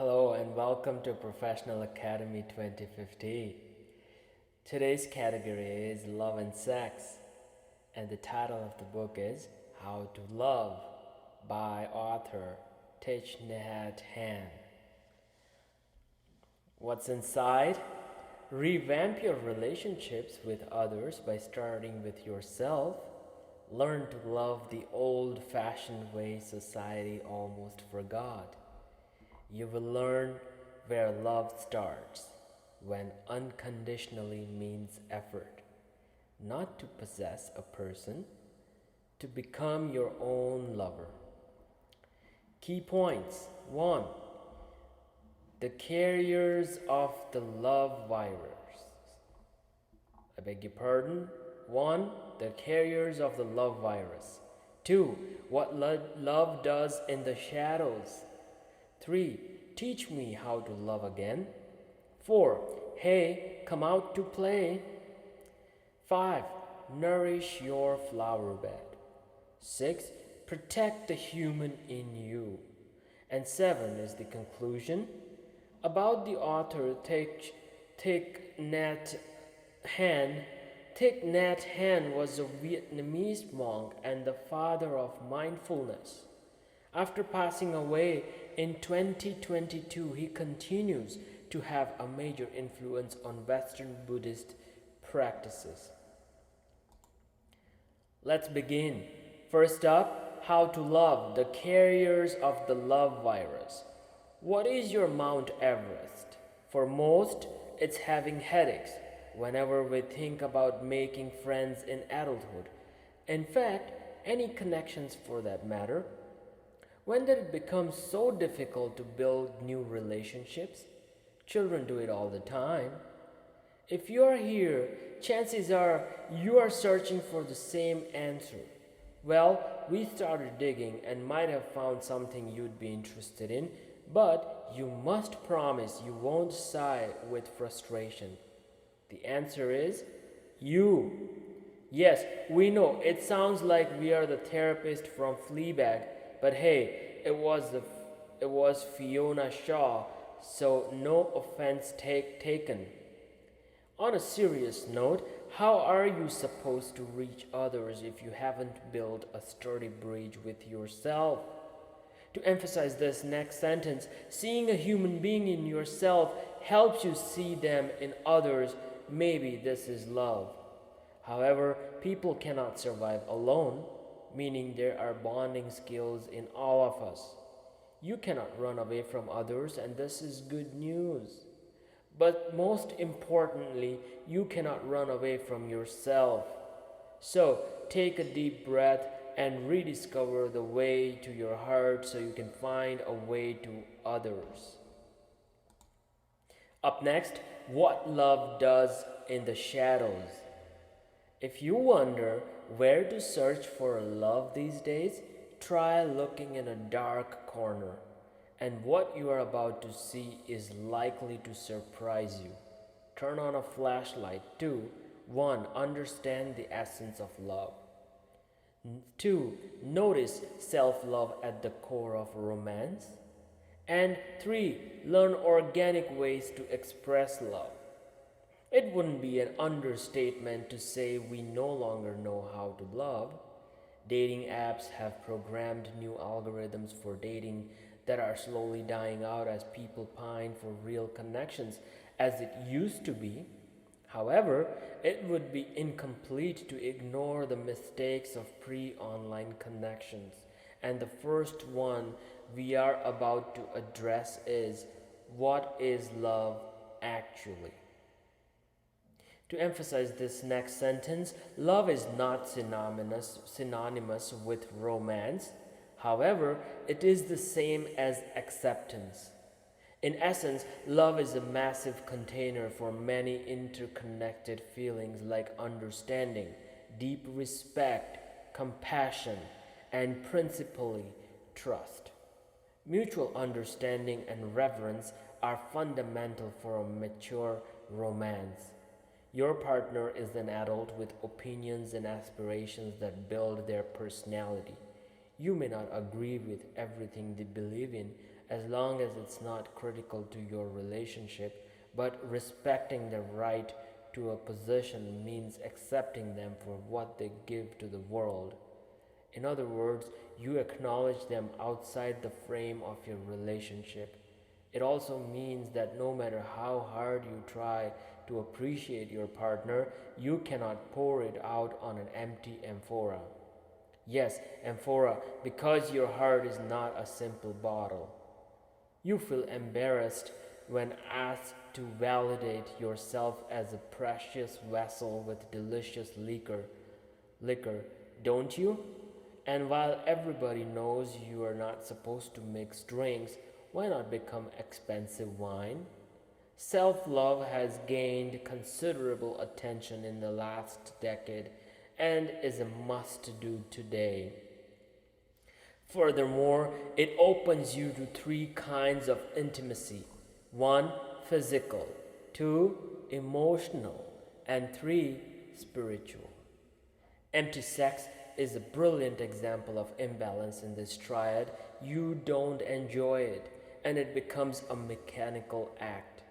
Hello and welcome to Professional Academy 2050. Today's category is Love and Sex, and the title of the book is How to Love by author Thich Nhat Hanh. What's inside? Revamp your relationships with others by starting with yourself. Learn to love the old fashioned way society almost forgot. You will learn where love starts when unconditionally means effort, not to possess a person, to become your own lover. Key points 1. The carriers of the love virus. I beg your pardon. 1. The carriers of the love virus. 2. What love does in the shadows. 3. Teach me how to love again. 4. Hey, come out to play. 5. Nourish your flower bed. 6. Protect the human in you. And 7 is the conclusion. About the author Thich Nhat Hanh. Thich Nhat Hanh was a Vietnamese monk and the father of mindfulness. After passing away in 2022, he continues to have a major influence on Western Buddhist practices. Let's begin. First up, how to love, the carriers of the love virus. What is your Mount Everest? For most, it's having headaches whenever we think about making friends in adulthood. In fact, any connections for that matter. When did it become so difficult to build new relationships? Children do it all the time. If you are here, chances are you are searching for the same answer. Well, we started digging and might have found something you'd be interested in, but you must promise you won't sigh with frustration. The answer is you. Yes, we know it sounds like we are the therapist from Fleabag, but hey, it was Fiona Shaw, so no offense taken. On a serious note, how are you supposed to reach others if you haven't built a sturdy bridge with yourself? To emphasize this next sentence, seeing a human being in yourself helps you see them in others. Maybe this is love. However, people cannot survive alone, meaning there are bonding skills in all of us. You cannot run away from others, and this is good news. But most importantly, you cannot run away from yourself. So take a deep breath and rediscover the way to your heart so you can find a way to others. Up next, what love does in the shadows. If you wonder where to search for love these days, try looking in a dark corner, and what you are about to see is likely to surprise you. Turn on a flashlight. 2. 1. Understand the essence of love. 2. Notice self-love at the core of romance. And 3. Learn organic ways to express love. It wouldn't be an understatement to say we no longer know how to love. Dating apps have programmed new algorithms for dating that are slowly dying out as people pine for real connections as it used to be. However, it would be incomplete to ignore the mistakes of pre-online connections. And the first one we are about to address is, what is love actually? To emphasize this next sentence, love is not synonymous with romance. However, it is the same as acceptance. In essence, love is a massive container for many interconnected feelings like understanding, deep respect, compassion, and principally trust. Mutual understanding and reverence are fundamental for a mature romance. Your partner is an adult with opinions and aspirations that build their personality. You may not agree with everything they believe in, as long as it's not critical to your relationship. But respecting the right to a position means accepting them for what they give to the world. In other words, you acknowledge them outside the frame of your relationship. It also means that no matter how hard you try to appreciate your partner, you cannot pour it out on an empty amphora. Yes, amphora, because your heart is not a simple bottle. You feel embarrassed when asked to validate yourself as a precious vessel with delicious liquor, don't you? And while everybody knows you are not supposed to mix drinks, why not become expensive wine? Self love has gained considerable attention in the last decade and is a must do today. Furthermore, it opens you to three kinds of intimacy: one, physical, two, emotional, and three, spiritual. Empty sex is a brilliant example of imbalance in this triad. You don't enjoy it, and it becomes a mechanical act.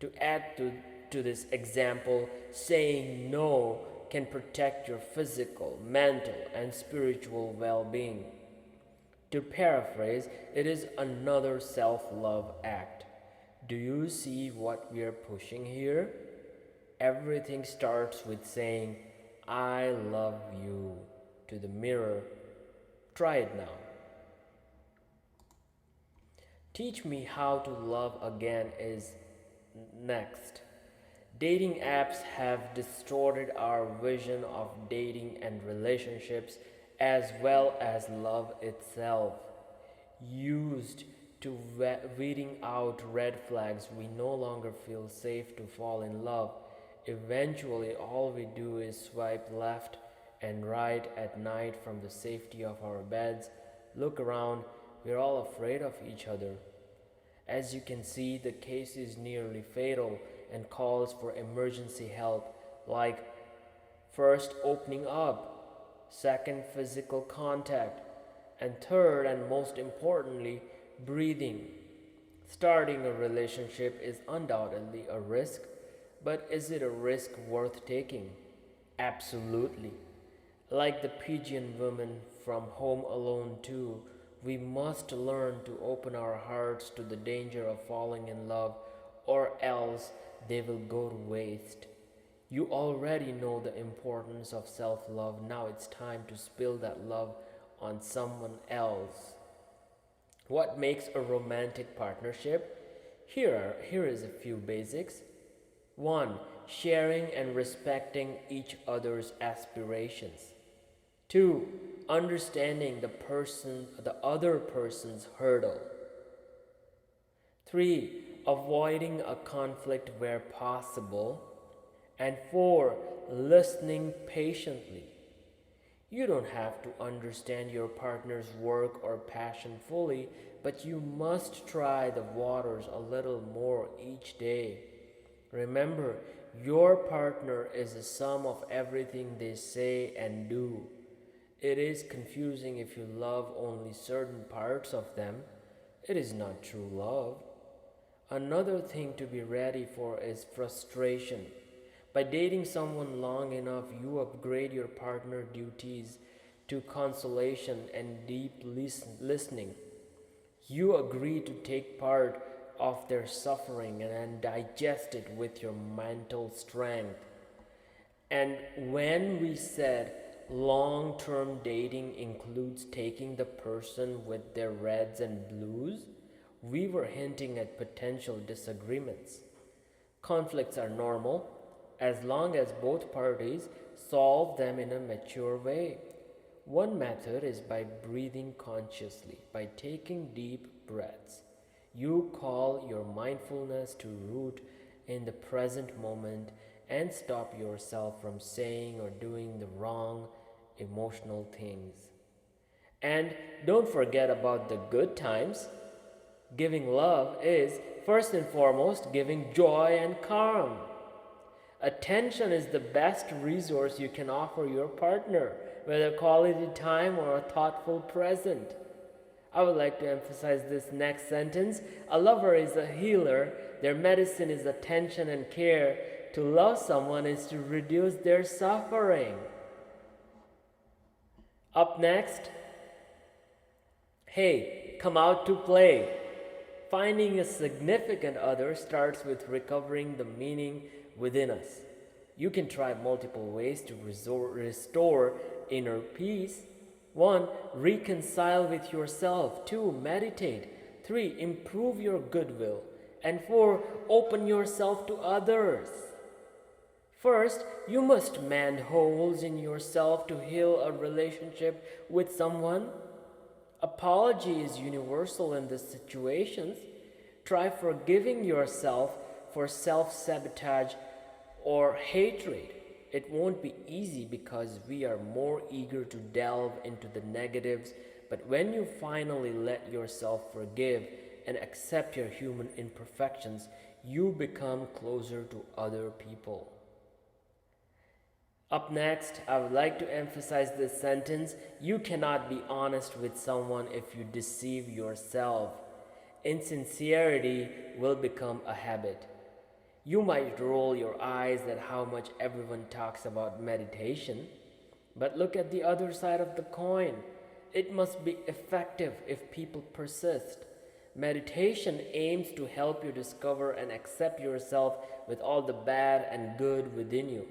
To add to this example, saying no can protect your physical, mental, and spiritual well being. To paraphrase, it is another self love act. Do you see what we are pushing here? Everything starts with saying, I love you to the mirror. Try it now. Teach me how to love again is next. Dating apps have distorted our vision of dating and relationships as well as love itself. Used to weeding out red flags, we no longer feel safe to fall in love. Eventually, all we do is swipe left and right at night from the safety of our beds. Look around, we're all afraid of each other. As you can see, the case is nearly fatal and calls for emergency help, like first, opening up, second, physical contact, and third, and most importantly, breathing. Starting a relationship is undoubtedly a risk, but is it a risk worth taking? Absolutely. Like the pigeon woman from Home Alone 2, we must learn to open our hearts to the danger of falling in love, or else they will go to waste. You already know the importance of self love. Now it's time to spill that love on someone else. What makes a romantic partnership? Here is a few basics. 1. Sharing and respecting each other's aspirations. 2. Understanding the other person's hurdle. 3. Avoiding a conflict where possible. And 4. Listening patiently. You don't have to understand your partner's work or passion fully, but you must try the waters a little more each day. Remember, your partner is the sum of everything they say and do. It is confusing if you love only certain parts of them. It is not true love. Another thing to be ready for is frustration. By dating someone long enough, you upgrade your partner duties to consolation and deep listening. You agree to take part of their suffering and digest it with your mental strength. And when we said long term dating includes taking the person with their reds and blues, we were hinting at potential disagreements. Conflicts are normal as long as both parties solve them in a mature way. One method is by breathing consciously, by taking deep breaths. You call your mindfulness to root in the present moment and stop yourself from saying or doing the wrong emotional things. And don't forget about the good times. Giving love is, first and foremost, giving joy and calm. Attention is the best resource you can offer your partner, whether quality time or a thoughtful present. I would like to emphasize this next sentence. A lover is a healer. Their medicine is attention and care. To love someone is to reduce their suffering. Up next, hey, come out to play. Finding a significant other starts with recovering the meaning within us. You can try multiple ways to restore inner peace. 1. Reconcile with yourself. 2. Meditate. 3. Improve your goodwill. And 4. Open yourself to others. First, you must mend holes in yourself to heal a relationship with someone. Apology is universal in these situations. Try forgiving yourself for self-sabotage or hatred. It won't be easy because we are more eager to delve into the negatives, but when you finally let yourself forgive and accept your human imperfections, you become closer to other people. Up next, I would like to emphasize this sentence. You cannot be honest with someone if you deceive yourself. Insincerity will become a habit. You might roll your eyes at how much everyone talks about meditation, but look at the other side of the coin. It must be effective if people persist. Meditation aims to help you discover and accept yourself with all the bad and good within you.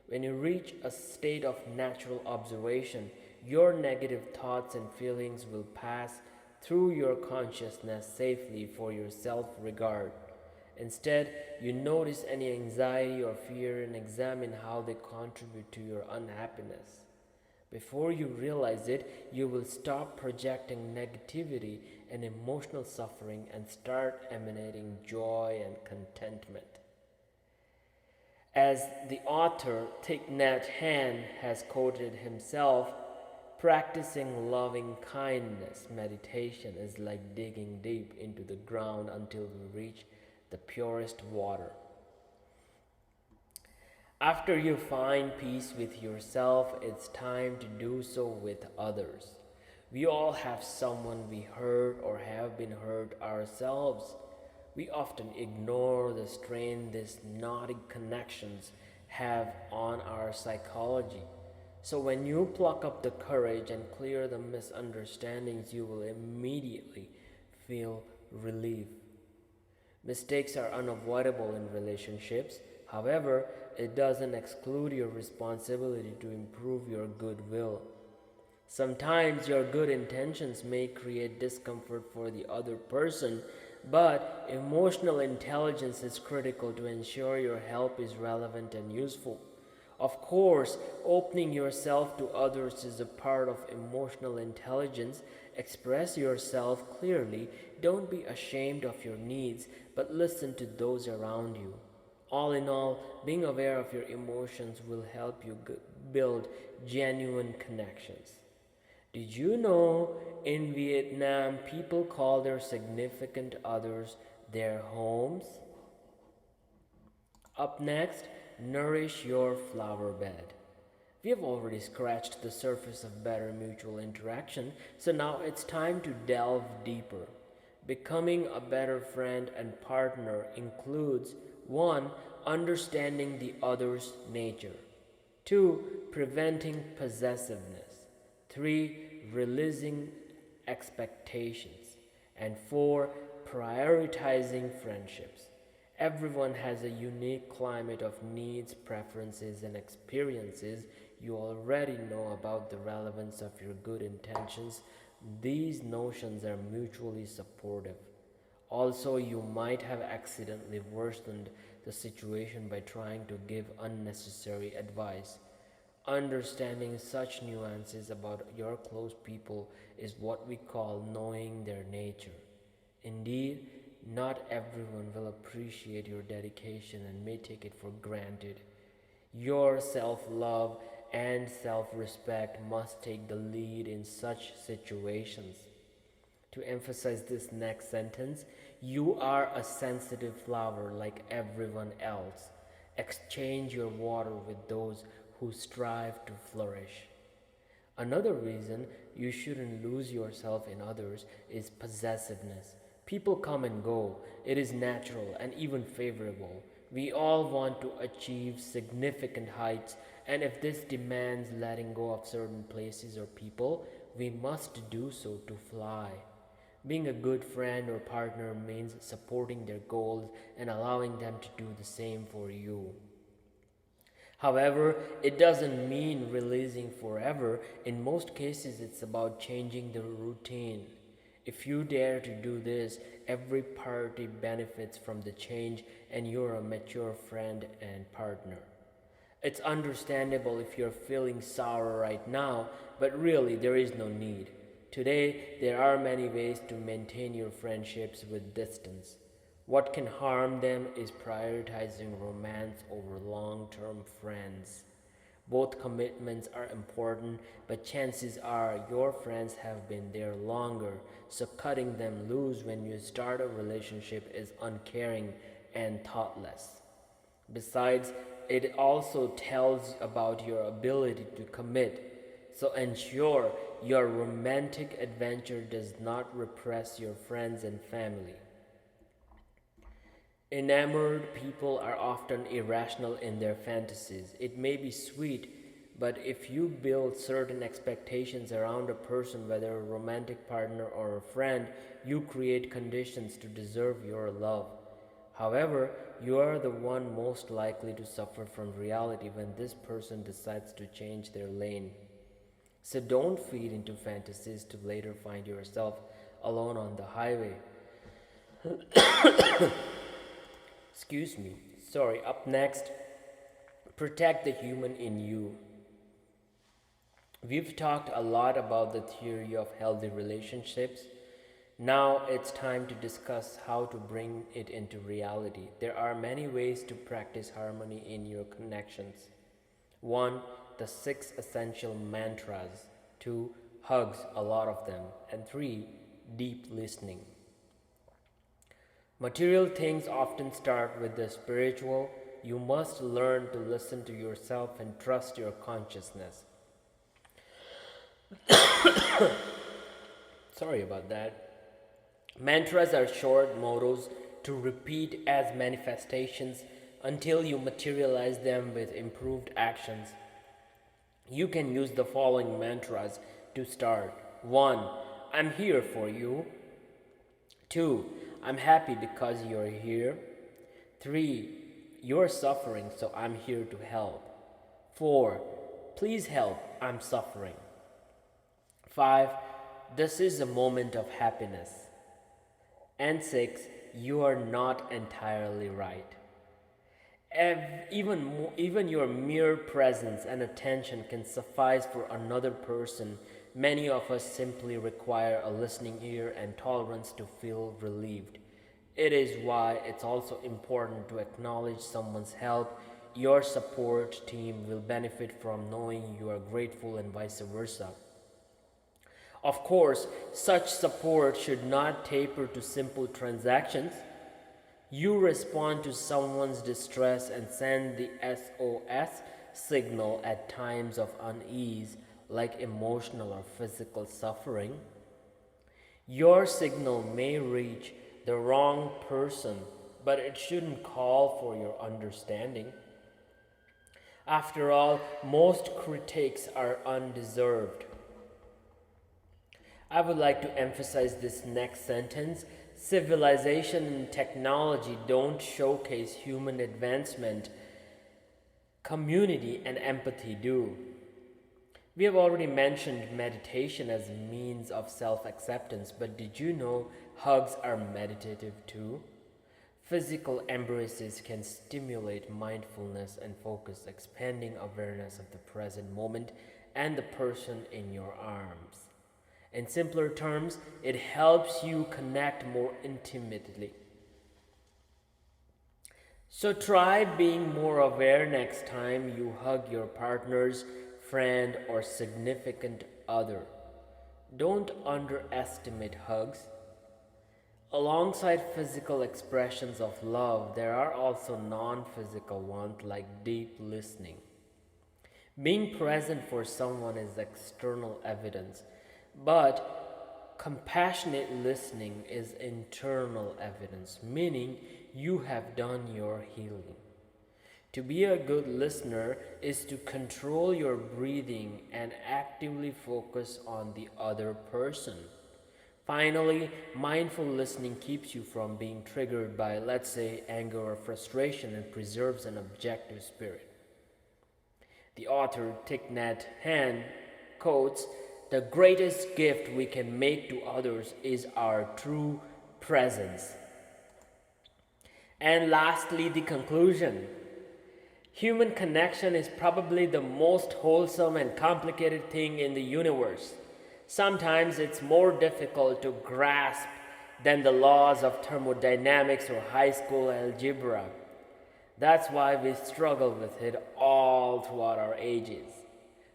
When you reach a state of natural observation, your negative thoughts and feelings will pass through your consciousness safely for your self-regard. Instead, you notice any anxiety or fear and examine how they contribute to your unhappiness. Before you realize it, you will stop projecting negativity and emotional suffering and start emanating joy and contentment. As the author Thich Nhat Hanh has quoted himself, practicing loving kindness meditation is like digging deep into the ground until we reach the purest water. After you find peace with yourself, it's time to do so with others. We all have someone we hurt or have been hurt ourselves. We often ignore the strain these naughty connections have on our psychology. So when you pluck up the courage and clear the misunderstandings, you will immediately feel relief. Mistakes are unavoidable in relationships. However, it doesn't exclude your responsibility to improve your goodwill. Sometimes your good intentions may create discomfort for the other person, but emotional intelligence is critical to ensure your help is relevant and useful. Of course, opening yourself to others is a part of emotional intelligence. Express yourself clearly. Don't be ashamed of your needs, but listen to those around you. All in all, being aware of your emotions will help you build genuine connections. Did you know in Vietnam people call their significant others their homes? Up next, nourish your flower bed. We have already scratched the surface of better mutual interaction, so now it's time to delve deeper. Becoming a better friend and partner includes 1. Understanding the other's nature. 2. Preventing possessiveness. 3. Releasing expectations. And 4. Prioritizing friendships. Everyone has a unique climate of needs, preferences, and experiences. You already know about the relevance of your good intentions. These notions are mutually supportive. Also, you might have accidentally worsened the situation by trying to give unnecessary advice. Understanding such nuances about your close people is what we call knowing their nature. Indeed, not everyone will appreciate your dedication and may take it for granted. Your self-love and self-respect must take the lead in such situations. To emphasize this next sentence, you are a sensitive flower like everyone else. Exchange your water with those who strive to flourish. Another reason you shouldn't lose yourself in others is possessiveness. People come and go. It is natural and even favorable. We all want to achieve significant heights, and if this demands letting go of certain places or people, we must do so to fly. Being a good friend or partner means supporting their goals and allowing them to do the same for you. However, it doesn't mean releasing forever. In most cases, it's about changing the routine. If you dare to do this, every party benefits from the change, and you're a mature friend and partner. It's understandable if you're feeling sour right now, but really, there is no need. Today, there are many ways to maintain your friendships with distance. What can harm them is prioritizing romance over long term friends. Both commitments are important, but chances are your friends have been there longer, so cutting them loose when you start a relationship is uncaring and thoughtless. Besides, it also tells about your ability to commit, so ensure your romantic adventure does not repress your friends and family. Enamored people are often irrational in their fantasies. It may be sweet, but if you build certain expectations around a person, whether a romantic partner or a friend, you create conditions to deserve your love. However, you are the one most likely to suffer from reality when this person decides to change their lane. So don't feed into fantasies to later find yourself alone on the highway. Excuse me. Sorry, up next, protect the human in you. We've talked a lot about the theory of healthy relationships. Now it's time to discuss how to bring it into reality. There are many ways to practice harmony in your connections. 1. The 6 essential mantras. 2. Hugs, a lot of them. And 3. Deep listening. Material things often start with the spiritual. You must learn to listen to yourself and trust your consciousness. Sorry about that. Mantras are short mottos to repeat as manifestations until you materialize them with improved actions. You can use the following mantras to start. 1. I'm here for you. 2. I'm happy because you're here. 3. You're suffering, so I'm here to help. 4. Please help, I'm suffering. 5. This is a moment of happiness. And 6. You are not entirely right. Even your mere presence and attention can suffice for another person. Many of us simply require a listening ear and tolerance to feel relieved. It is why it's also important to acknowledge someone's help. Your support team will benefit from knowing you are grateful and vice versa. Of course, such support should not taper to simple transactions. You respond to someone's distress and send the SOS signal at times of unease, like emotional or physical suffering. Your signal may reach the wrong person, but it shouldn't call for your understanding. After all, most critiques are undeserved. I would like to emphasize this next sentence. Civilization and technology don't showcase human advancement. Community and empathy do. We have already mentioned meditation as a means of self-acceptance, but did you know hugs are meditative too? Physical embraces can stimulate mindfulness and focus, expanding awareness of the present moment and the person in your arms. In simpler terms, it helps you connect more intimately. So try being more aware next time you hug your partner's friend or significant other. Don't underestimate hugs. Alongside physical expressions of love, there are also non physical ones like deep listening. Being present for someone is external evidence, But compassionate listening is internal evidence, meaning you have done your healing. To be a good listener is to control your breathing and actively focus on the other person. Finally, mindful listening keeps you from being triggered by, let's say, anger or frustration and preserves an objective spirit. The author Thich Nhat Hanh quotes, "The greatest gift we can make to others is our true presence." And lastly, the conclusion. Human connection is probably the most wholesome and complicated thing in the universe. Sometimes it's more difficult to grasp than the laws of thermodynamics or high school algebra. That's why we struggle with it all throughout our ages.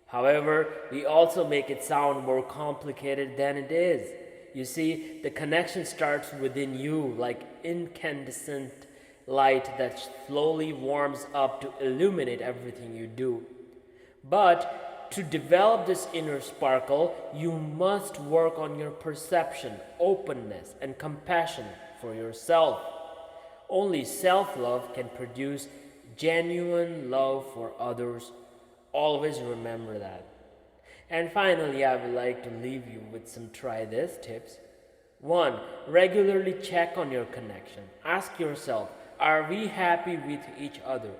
However, we also make it sound more complicated than it is. You see, the connection starts within you like incandescent light that slowly warms up to illuminate everything you do. But to develop this inner sparkle, you must work on your perception, openness, and compassion for yourself. Only self-love can produce genuine love for others. Always remember that. And finally, I would like to leave you with some try this tips. 1. Regularly check on your connection. Ask yourself, are we happy with each other?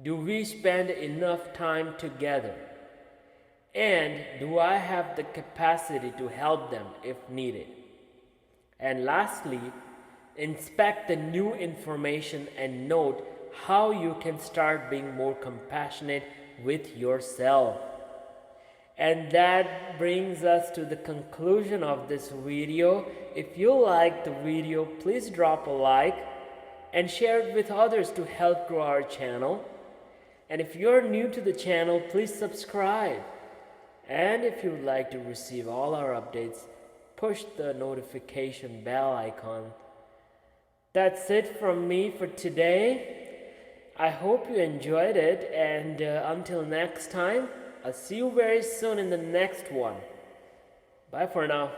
Do we spend enough time together? And do I have the capacity to help them if needed? And lastly, inspect the new information and note how you can start being more compassionate with yourself. And that brings us to the conclusion of this video. If you liked the video, please drop a like and share it with others to help grow our channel. And if you're new to the channel, please subscribe. And if you would like to receive all our updates, push the notification bell icon. That's it from me for today. I hope you enjoyed it, and until next time, I'll see you very soon in the next one. Bye for now.